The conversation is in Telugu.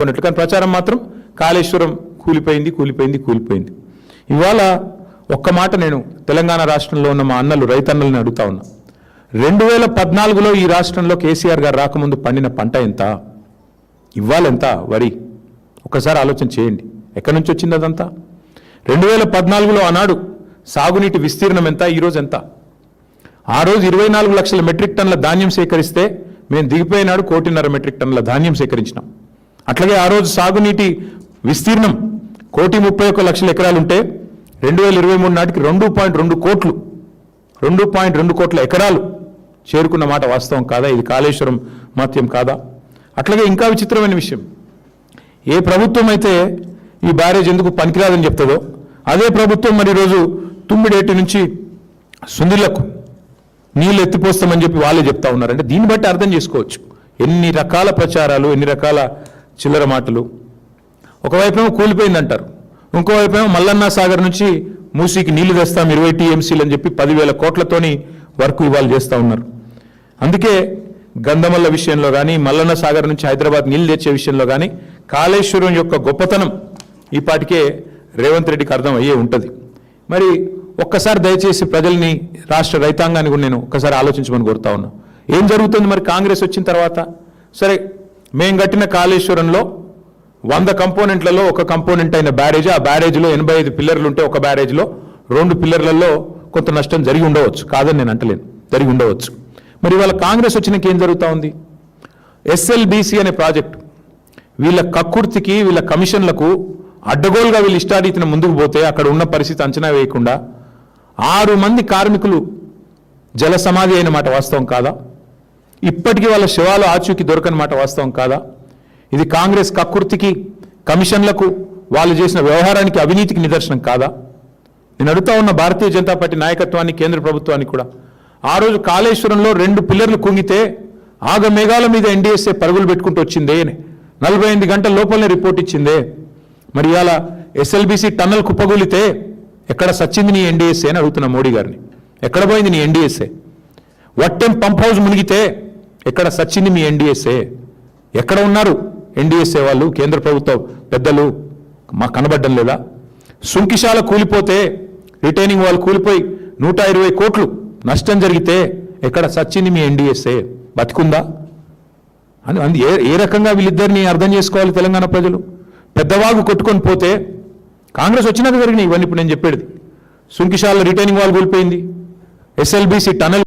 కానీ ప్రచారం మాత్రం కాళేశ్వరం కూలిపోయింది. ఇవాళ ఒక్క మాట నేను తెలంగాణ రాష్ట్రంలో ఉన్న మా అన్నలు రైతన్నల్ని అడుగుతా ఉన్నా. 2014లో ఈ రాష్ట్రంలో కేసీఆర్ గారు రాకముందు పండిన పంట ఎంత, ఇవాళ ఎంత వరి? ఒక్కసారి ఆలోచన చేయండి. ఎక్కడి నుంచి వచ్చింది అదంతా? 2014లో ఆనాడు సాగునీటి విస్తీర్ణం ఎంత, ఈరోజు ఎంత? ఆ రోజు 24 లక్షల మెట్రిక్ టన్నుల ధాన్యం సేకరిస్తే మేము దిగిపోయినాడు 1.5 కోటి మెట్రిక్ టన్నుల ధాన్యం సేకరించినాం. అట్లాగే ఆ రోజు సాగునీటి విస్తీర్ణం 1,31 లక్షల ఎకరాలుంటే 2023 నాటికి 2.2 కోట్ల ఎకరాలు చేరుకున్న మాట వాస్తవం కాదా? ఇది కాళేశ్వరం మహత్యం కాదా? అట్లాగే ఇంకా విచిత్రమైన విషయం, ఏ ప్రభుత్వం అయితే ఈ బ్యారేజ్ ఎందుకు పనికిరాదని చెప్తుందో అదే ప్రభుత్వం మరి ఈరోజు తుమ్మిడేటి నుంచి సుందిళ్లకు నీళ్ళు ఎత్తిపోస్తామని చెప్పి వాళ్ళే చెప్తా ఉన్నారంటే దీన్ని బట్టి అర్థం చేసుకోవచ్చు ఎన్ని రకాల ప్రచారాలు, ఎన్ని రకాల చిల్లర మాటలు. ఒకవైపేమో కూలిపోయిందంటారు, ఇంకోవైపేమో మల్లన్న సాగర్ నుంచి మూసీకి నీళ్లు తెస్తాం 20 TMCలు అని చెప్పి 10,000 కోట్లతోని వర్క్ ఇవాళ చేస్తూ ఉన్నారు. అందుకే గంధమల్ల విషయంలో కానీ, మల్లన్న సాగర్ నుంచి హైదరాబాద్ నీళ్లు తెచ్చే విషయంలో కానీ కాళేశ్వరం యొక్క గొప్పతనం ఈ పాటికే రేవంత్ రెడ్డికి అర్థం అయ్యే ఉంటుంది. మరి ఒక్కసారి దయచేసి ప్రజల్ని, రాష్ట్ర రైతాంగాన్ని కూడా నేను ఒక్కసారి ఆలోచించమని కోరుతా ఉన్నా. ఏం జరుగుతుంది మరి కాంగ్రెస్ వచ్చిన తర్వాత? సరే, మేము కట్టిన కాళేశ్వరంలో 100 కంపోనెంట్లలో ఒక కంపోనెంట్ అయిన బ్యారేజ్, ఆ బ్యారేజ్లో 85 పిల్లర్లు ఉంటే ఒక బ్యారేజ్లో 2 పిల్లర్లలో కొంత నష్టం జరిగి ఉండవచ్చు, కాదని నేను అంటలేను, జరిగి ఉండవచ్చు. మరి ఇవాళ కాంగ్రెస్ వచ్చినాక ఏం జరుగుతూ ఉంది? SLBC అనే ప్రాజెక్టు వీళ్ళ కక్కుర్తికి, వీళ్ళ కమిషన్లకు అడ్డగోలుగా వీళ్ళు ఇష్టారీతిన ముందుకు పోతే అక్కడ ఉన్న పరిస్థితి అంచనా వేయకుండా 6 మంది కార్మికులు జల సమాధి అయిన మాట వాస్తవం కాదా? ఇప్పటికీ వాళ్ళ శవాలు ఆచూకీ దొరకని మాట వాస్తవం కాదా? ఇది కాంగ్రెస్ కక్కుర్తికి, కమిషన్లకు, వాళ్ళు చేసిన వ్యవహారానికి, అవినీతికి నిదర్శనం కాదా? నేను అడుగుతా ఉన్న భారతీయ జనతా పార్టీ నాయకత్వాన్ని, కేంద్ర ప్రభుత్వానికి కూడా, ఆ రోజు కాళేశ్వరంలో 2 పిల్లర్లు కుంగితే ఆగమేఘాల మీద NDSA పరుగులు పెట్టుకుంటూ వచ్చిందే, 48 గంటల లోపలనే రిపోర్ట్ ఇచ్చిందే. మరి ఇవాళ SLBC టన్నల్ కుప్పగూలితే ఎక్కడ సచ్చింది నీ NDSA అని అడుగుతున్న మోడీ గారిని. ఎక్కడ పోయింది నీ NDSA? వట్టెం పంప్ హౌస్ మునిగితే ఎక్కడ సచ్చింది మీ NDSA? ఎక్కడ ఉన్నారు NDSA వాళ్ళు, కేంద్ర ప్రభుత్వ పెద్దలు? మాకు కనబడ్డం లేదా? సుంకిశాల కూలిపోతే, రిటైనింగ్ వాళ్ళు కూలిపోయి 120 కోట్లు నష్టం జరిగితే ఎక్కడ సచ్చింది మీ NDSA? బతికుందా అని ఏ రకంగా వీళ్ళిద్దరిని అర్థం చేసుకోవాలి తెలంగాణ ప్రజలు? పెద్దవాగు కొట్టుకొని పోతే కాంగ్రెస్ వచ్చినాక జరిగినాయి ఇవన్నీ. ఇప్పుడు నేను చెప్పేది, సుంకిశాల రిటైనింగ్ వాల్ కూలిపోయింది, SLBC టనల్